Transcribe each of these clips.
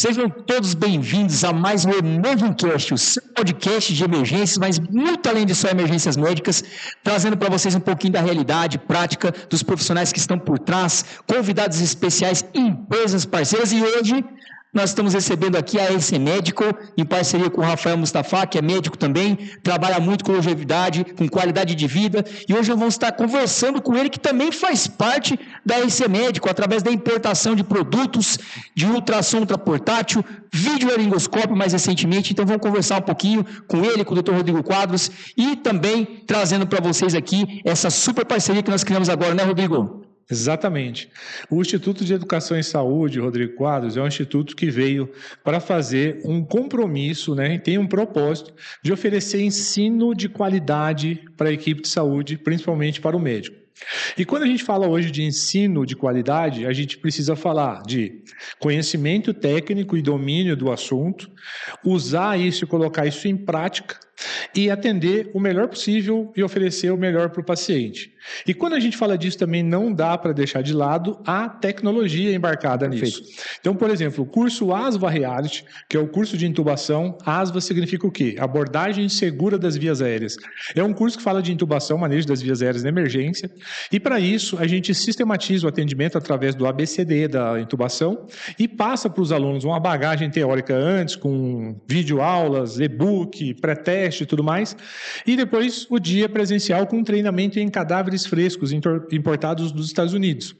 Sejam todos bem-vindos a mais um Emergencast, o seu podcast de emergências, mas muito além de só emergências médicas, trazendo para vocês um pouquinho da realidade prática dos profissionais que estão por trás, convidados especiais, empresas parceiras, e hoje nós estamos recebendo aqui a RC Medical, em parceria com o Rafael Mustafa, que é médico também, trabalha muito com longevidade, com qualidade de vida, e hoje nós vamos estar conversando com ele, que também faz parte da RC Medical, através da importação de produtos de ultrassom ultraportátil, videolaringoscópio mais recentemente. Então vamos conversar um pouquinho com ele, com o Dr. Rodrigo Quadros, e também trazendo para vocês aqui essa super parceria que nós criamos agora, né, Rodrigo? Exatamente. O Instituto de Educação em Saúde, Rodrigo Quadros, é um instituto que veio para fazer um compromisso, né, e tem um propósito de oferecer ensino de qualidade para a equipe de saúde, principalmente para o médico. E quando a gente fala hoje de ensino de qualidade, a gente precisa falar de conhecimento técnico e domínio do assunto, usar isso e colocar isso em prática e atender o melhor possível e oferecer o melhor para o paciente. E quando a gente fala disso também não dá para deixar de lado a tecnologia embarcada nisso. Então, por exemplo, o curso ASVA Reality, que é o curso de intubação, ASVA significa o quê? Abordagem segura das vias aéreas. É um curso que fala de intubação, manejo das vias aéreas na emergência, e para isso a gente sistematiza o atendimento através do ABCD da intubação e passa para os alunos uma bagagem teórica antes, com videoaulas, e-book, pré-teste e tudo mais, e depois o dia presencial com treinamento em cadáveres frescos importados dos Estados Unidos.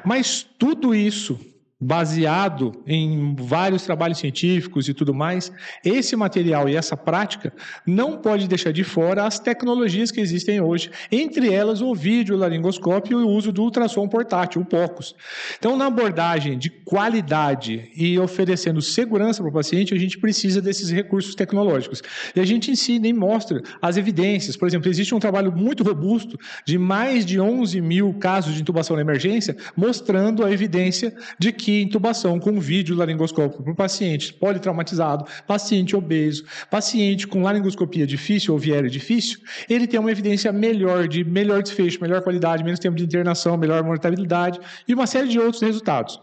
Mas tudo isso baseado em vários trabalhos científicos e tudo mais, esse material e essa prática não pode deixar de fora as tecnologias que existem hoje, entre elas o videolaringoscópio e o uso do ultrassom portátil, o POCUS. Então, na abordagem de qualidade e oferecendo segurança para o paciente, a gente precisa desses recursos tecnológicos. E a gente ensina e mostra as evidências. Por exemplo, existe um trabalho muito robusto de mais de 11 mil casos de intubação na emergência, mostrando a evidência de que intubação com videolaringoscópio para o paciente politraumatizado, paciente obeso, paciente com laringoscopia difícil ou viária difícil, ele tem uma evidência melhor, de melhor desfecho, melhor qualidade, menos tempo de internação, melhor mortalidade e uma série de outros resultados.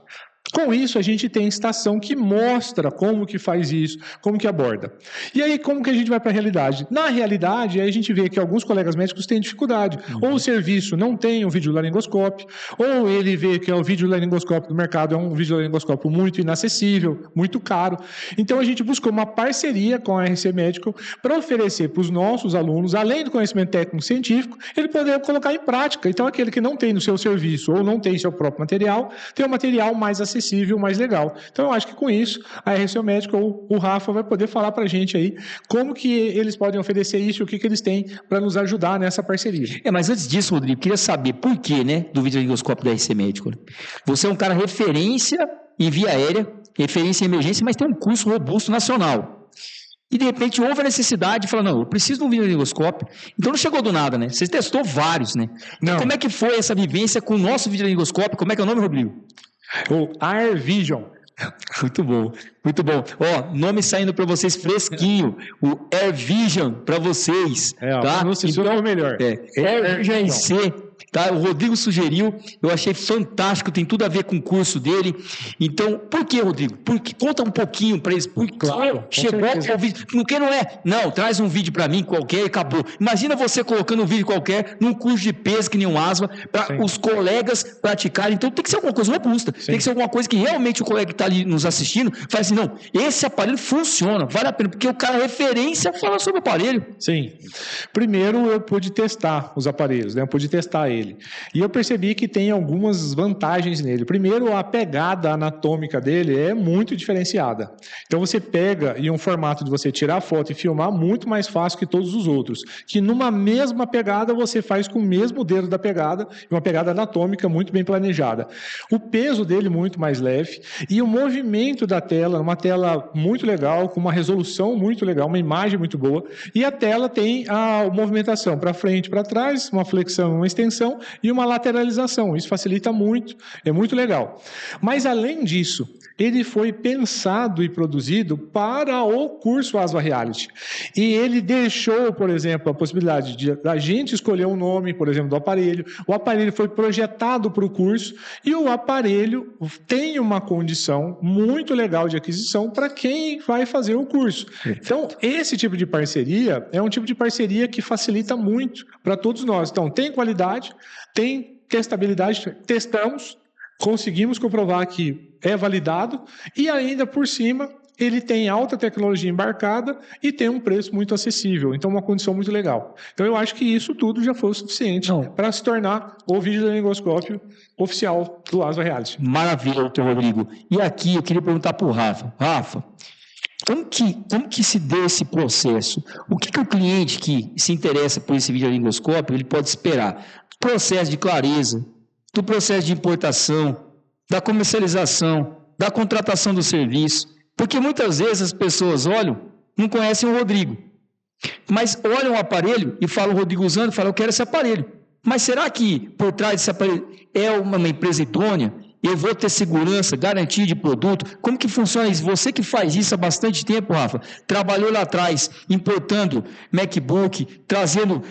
Com isso, a gente tem estação que mostra como que faz isso, como que aborda. E aí, como que a gente vai para a realidade? Na realidade, aí a gente vê que alguns colegas médicos têm dificuldade. Ou o serviço não tem um videolaringoscópio, ou ele vê que o videolaringoscópio do mercado é um videolaringoscópio muito inacessível, muito caro. Então, a gente buscou uma parceria com a RC Medical para oferecer para os nossos alunos, além do conhecimento técnico-científico, ele poder colocar em prática. Então, aquele que não tem no seu serviço ou não tem seu próprio material, tem um material mais acessível, mais legal. Então, eu acho que com isso, a RC Medical ou o Rafa vai poder falar para a gente aí como que eles podem oferecer isso e o que eles têm para nos ajudar nessa parceria. Mas antes disso, Rodrigo, queria saber por que, né, do videolaringoscópio da RC Medical. Você é um cara referência em via aérea, referência em emergência, mas tem um curso robusto nacional. E, de repente, houve a necessidade de falar, não, eu preciso de um videolaringoscópio. Então, não chegou do nada, né? Você testou vários, né? Então, como é que foi essa vivência com o nosso videolaringoscópio? Como é que é o nome, Rodrigo? O Air Vision. Muito bom, muito bom. Ó, nome saindo para vocês fresquinho, o Air Vision para vocês, tá? Então, melhor. Air Vision C, tá? O Rodrigo sugeriu, eu achei fantástico, tem tudo a ver com o curso dele. Então, por que, Rodrigo? Conta um pouquinho para eles. Claro, chegou o vídeo, porque não é? Não, traz um vídeo para mim qualquer e acabou. Imagina você colocando um vídeo qualquer num curso de peso que nem um ASVA para os colegas praticarem. Então, tem que ser alguma coisa robusta. Sim. Tem que ser alguma coisa que realmente o colega que está ali nos assistindo fala assim, não, esse aparelho funciona, vale a pena, porque o cara referência fala sobre o aparelho. Sim. Primeiro eu pude testar os aparelhos, né? Eu pude testar ele. E eu percebi que tem algumas vantagens nele. Primeiro, a pegada anatômica dele é muito diferenciada. Então você pega em um formato de você tirar a foto e filmar muito mais fácil que todos os outros. Que numa mesma pegada você faz com o mesmo dedo da pegada, uma pegada anatômica muito bem planejada. O peso dele muito mais leve e o movimento da tela, uma tela muito legal, com uma resolução muito legal, uma imagem muito boa, e a tela tem a movimentação para frente, para trás, uma flexão, uma extensão, extensão e uma lateralização. Isso facilita muito, é muito legal. Mas, além disso, ele foi pensado e produzido para o curso Asva Reality. E ele deixou, por exemplo, a possibilidade de a gente escolher um nome, por exemplo, do aparelho. O aparelho foi projetado para o curso e o aparelho tem uma condição muito legal de aquisição para quem vai fazer o curso. Então, esse tipo de parceria é um tipo de parceria que facilita muito para todos nós. Então, tem qualidade, tem testabilidade, testamos, conseguimos comprovar que é validado e ainda por cima ele tem alta tecnologia embarcada e tem um preço muito acessível, então uma condição muito legal. Então eu acho que isso tudo já foi o suficiente para se tornar o videolaringoscópio oficial do Asva Reality. Maravilha, doutor Rodrigo. E aqui eu queria perguntar para o Rafa. Rafa, como que se deu esse processo? O que o cliente que se interessa por esse videolaringoscópio ele pode esperar? Processo de clareza, do processo de importação, da comercialização, da contratação do serviço. Porque muitas vezes as pessoas olham, não conhecem o Rodrigo, mas olham o aparelho e falam o Rodrigo usando, falam, eu quero esse aparelho. Mas será que por trás desse aparelho é uma empresa idônea? Eu vou ter segurança, garantia de produto? Como que funciona isso? Você que faz isso há bastante tempo, Rafa, trabalhou lá atrás, importando MacBook, trazendo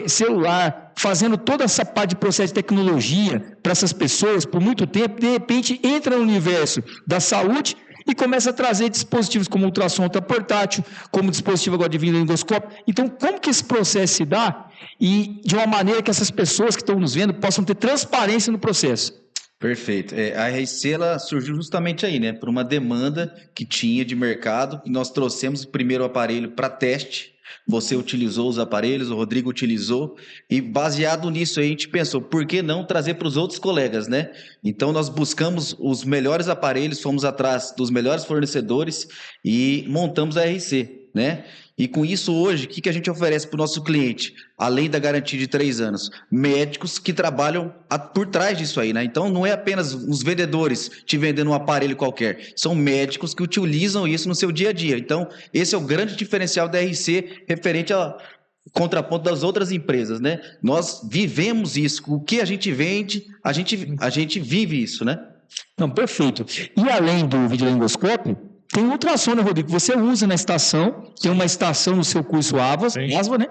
celular, fazendo toda essa parte de processo de tecnologia para essas pessoas por muito tempo, de repente entra no universo da saúde e começa a trazer dispositivos como ultrassom ultraportátil, como dispositivo agora de videolaringoscópio. Então, como que esse processo se dá e de uma maneira que essas pessoas que estão nos vendo possam ter transparência no processo? Perfeito. A RC ela surgiu justamente aí, né? Por uma demanda que tinha de mercado. Nós trouxemos o primeiro aparelho para teste. Você utilizou os aparelhos, o Rodrigo utilizou, e baseado nisso aí a gente pensou, por que não trazer para os outros colegas, né? Então nós buscamos os melhores aparelhos, fomos atrás dos melhores fornecedores e montamos a RC, né? E com isso hoje, o que a gente oferece para o nosso cliente? Além da garantia de 3 anos, médicos que trabalham por trás disso aí, né? Então não é apenas os vendedores te vendendo um aparelho qualquer, são médicos que utilizam isso no seu dia a dia. Então esse é o grande diferencial da RC referente ao contraponto das outras empresas, né? Nós vivemos isso, o que a gente vende, a gente vive isso, né? Não, perfeito. E além do videolaringoscópio, tem ultrassom, né, Rodrigo? Você usa na estação, tem uma estação no seu curso Asva, né?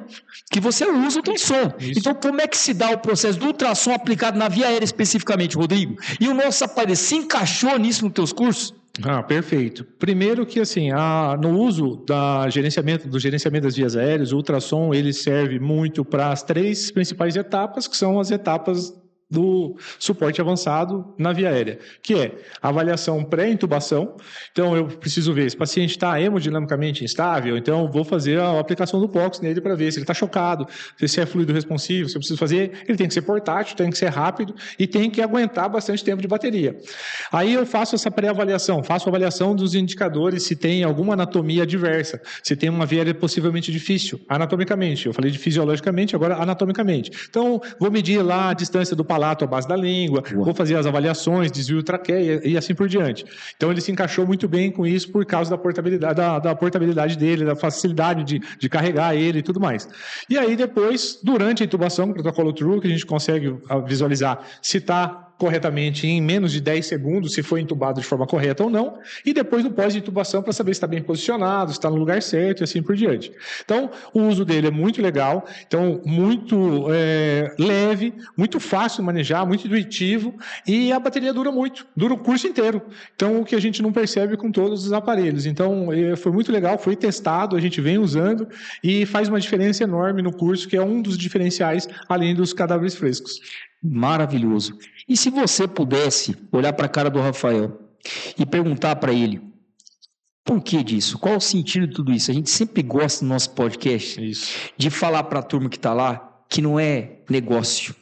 Que você usa ultrassom. Isso. Então, como é que se dá o processo do ultrassom aplicado na via aérea especificamente, Rodrigo? E o nosso aparelho se encaixou nisso nos teus cursos? Perfeito. Primeiro que, assim, no uso do gerenciamento das vias aéreas, o ultrassom, ele serve muito para as 3 principais etapas, que são as etapas do suporte avançado na via aérea, que é a avaliação pré-intubação. Então, eu preciso ver se o paciente está hemodinamicamente instável, então vou fazer a aplicação do POX nele para ver se ele está chocado, se é fluido responsivo, se eu preciso fazer, ele tem que ser portátil, tem que ser rápido e tem que aguentar bastante tempo de bateria. Aí eu faço essa pré-avaliação, faço a avaliação dos indicadores se tem alguma anatomia adversa, se tem uma via aérea possivelmente difícil, anatomicamente. Eu falei de fisiologicamente, agora anatomicamente. Então, vou medir lá a distância do palato à base da língua, vou fazer as avaliações, desvio traqueia e assim por diante. Então ele se encaixou muito bem com isso por causa da portabilidade, da portabilidade dele, da facilidade de carregar ele e tudo mais. E aí depois, durante a intubação, o protocolo True, que a gente consegue visualizar se está corretamente em menos de 10 segundos, se foi entubado de forma correta ou não, e depois no pós-intubação para saber se está bem posicionado, se está no lugar certo e assim por diante. Então, o uso dele é muito legal, então muito leve, muito fácil de manejar, muito intuitivo, e a bateria dura muito, dura o curso inteiro. Então, o que a gente não percebe com todos os aparelhos. Então, foi muito legal, foi testado, a gente vem usando e faz uma diferença enorme no curso, que é um dos diferenciais, além dos cadáveres frescos. Maravilhoso. E se você pudesse olhar para a cara do Rafael e perguntar para ele por que disso? Qual o sentido de tudo isso? A gente sempre gosta no nosso podcast de falar para a turma que está lá que não é negócio,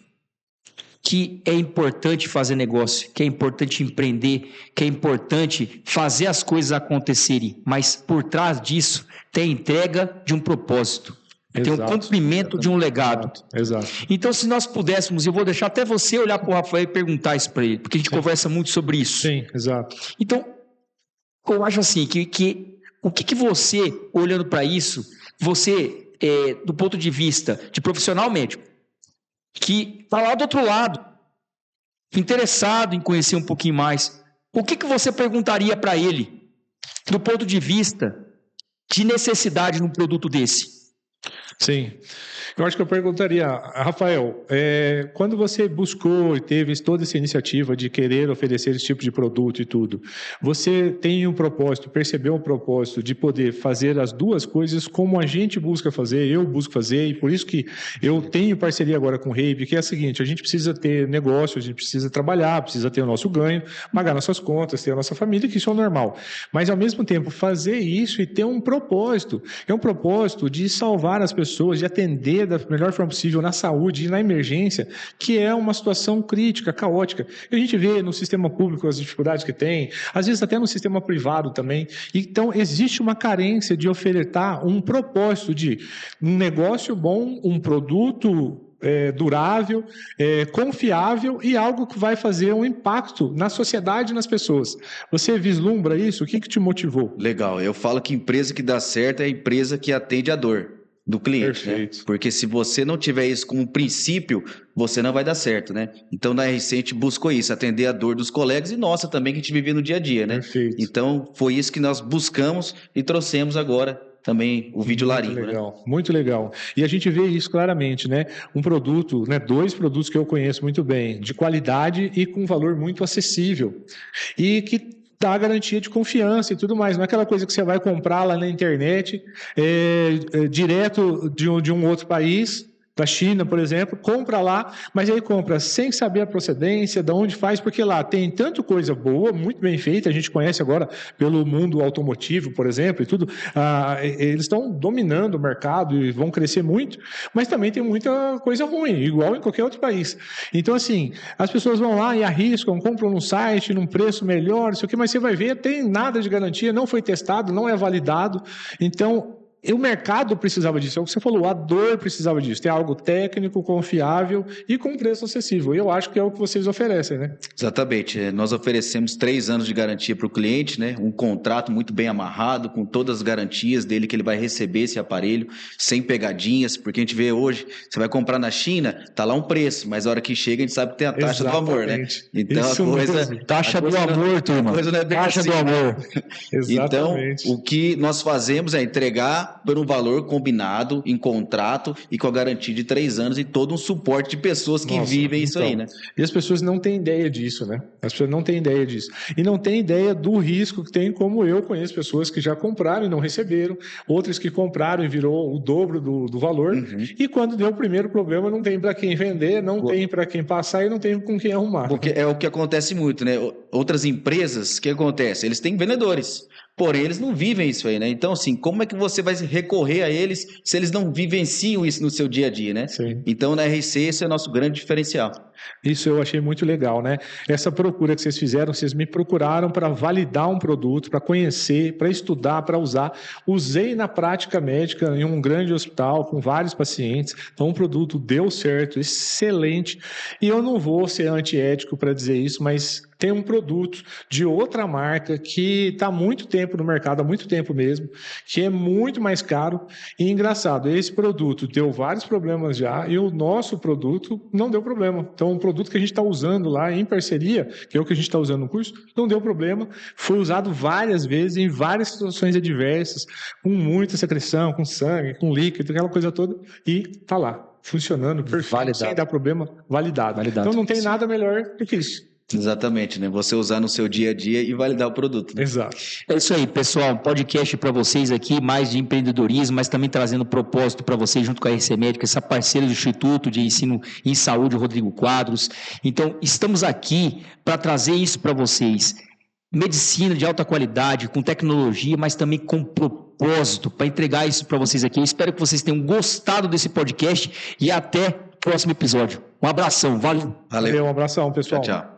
que é importante fazer negócio, que é importante empreender, que é importante fazer as coisas acontecerem, mas por trás disso tem a entrega de um propósito. Tem um cumprimento de um legado. Exato. Então, se nós pudéssemos, eu vou deixar até você olhar para o Rafael e perguntar isso para ele, porque a gente conversa muito sobre isso. Sim, exato. Então, eu acho assim, que o que você, olhando para isso, você, do ponto de vista de profissional médico, que está lá do outro lado, interessado em conhecer um pouquinho mais, o que você perguntaria para ele, do ponto de vista de necessidade num produto desse? Sim. Eu acho que eu perguntaria, Rafael, quando você buscou e teve toda essa iniciativa de querer oferecer esse tipo de produto e tudo, você tem um propósito, percebeu um propósito de poder fazer as duas coisas como a gente busca fazer, eu busco fazer, e por isso que eu tenho parceria agora com o Reibe, que é a seguinte, a gente precisa ter negócio, a gente precisa trabalhar, precisa ter o nosso ganho, pagar nossas contas, ter a nossa família, que isso é normal. Mas, ao mesmo tempo, fazer isso e ter um propósito, é um propósito de salvar as pessoas, de atender da melhor forma possível na saúde e na emergência, que é uma situação crítica, caótica. E a gente vê no sistema público as dificuldades que tem, às vezes até no sistema privado também. Então, existe uma carência de ofertar um propósito de um negócio bom, um produto durável, confiável e algo que vai fazer um impacto na sociedade e nas pessoas. Você vislumbra isso? O que te motivou? Legal. Eu falo que empresa que dá certo é a empresa que atende a dor do cliente, né? Porque se você não tiver isso como princípio, você não vai dar certo, né? Então, na RC, a gente buscou isso, atender a dor dos colegas e nossa também, que a gente vivia no dia a dia, né? Perfeito. Então, foi isso que nós buscamos e trouxemos agora também o Vídeo Laringo, muito legal, né? Muito legal. E a gente vê isso claramente, né? Um produto, né? 2 produtos que eu conheço muito bem, de qualidade e com valor muito acessível. E que dá garantia de confiança e tudo mais. Não é aquela coisa que você vai comprar lá na internet, direto de um outro país, da China, por exemplo, compra lá, mas aí compra sem saber a procedência, de onde faz, porque lá tem tanto coisa boa, muito bem feita, a gente conhece agora pelo mundo automotivo, por exemplo, e tudo, eles estão dominando o mercado e vão crescer muito, mas também tem muita coisa ruim, igual em qualquer outro país. Então, assim, as pessoas vão lá e arriscam, compram num site, num preço melhor, não sei o que, mas você vai ver, tem nada de garantia, não foi testado, não é validado, então o mercado precisava disso, é o que você falou, a dor precisava disso, ter algo técnico, confiável e com preço acessível. E eu acho que é o que vocês oferecem, né? Exatamente. Nós oferecemos 3 anos de garantia para o cliente, né? Um contrato muito bem amarrado, com todas as garantias dele que ele vai receber esse aparelho, sem pegadinhas, porque a gente vê hoje, você vai comprar na China, tá lá um preço, mas a hora que chega a gente sabe que tem a taxa do amor, né? Então isso a coisa... Mesmo. Taxa do amor, turma. A coisa não é bem taxa assim, do amor. Exatamente. Então, o que nós fazemos é entregar por um valor combinado em contrato e com a garantia de 3 anos e todo um suporte de pessoas que vivem isso aí, né? E as pessoas não têm ideia disso, né? As pessoas não têm ideia disso. E não têm ideia do risco que tem, como eu conheço pessoas que já compraram e não receberam, outras que compraram e virou o dobro do valor, e quando deu o primeiro problema, não tem para quem vender, não tem para quem passar e não tem com quem arrumar. Porque é o que acontece muito, né? Outras empresas, o que acontece? Eles têm vendedores. Porém, eles não vivem isso aí, né? Então, assim, como é que você vai recorrer a eles se eles não vivenciam isso no seu dia a dia, né? Sim. Então, na RC, esse é o nosso grande diferencial. Isso eu achei muito legal, né? Essa procura que vocês fizeram, vocês me procuraram para validar um produto, para conhecer, para estudar, para usar. Usei na prática médica em um grande hospital com vários pacientes. Então, o produto deu certo, excelente. E eu não vou ser antiético para dizer isso, mas tem um produto de outra marca que está há muito tempo no mercado, há muito tempo mesmo, que é muito mais caro. E engraçado, esse produto deu vários problemas já e o nosso produto não deu problema. Então, o produto que a gente está usando lá em parceria, que é o que a gente está usando no curso, não deu problema. Foi usado várias vezes em várias situações adversas, com muita secreção, com sangue, com líquido, aquela coisa toda, e está lá, funcionando perfeito, validado. Sem dar problema, validado. Então, não tem nada melhor do que isso. Exatamente, né? Você usar no seu dia a dia e validar o produto. Né? Exato. É isso aí, pessoal. Podcast para vocês aqui, mais de empreendedorismo, mas também trazendo propósito para vocês, junto com a RC Médica, essa parceira do Instituto de Ensino em Saúde, Rodrigo Quadros. Então, estamos aqui para trazer isso para vocês. Medicina de alta qualidade, com tecnologia, mas também com propósito, para entregar isso para vocês aqui. Eu espero que vocês tenham gostado desse podcast e até o próximo episódio. Um abração, valeu. Valeu, um abração, pessoal. Tchau, tchau.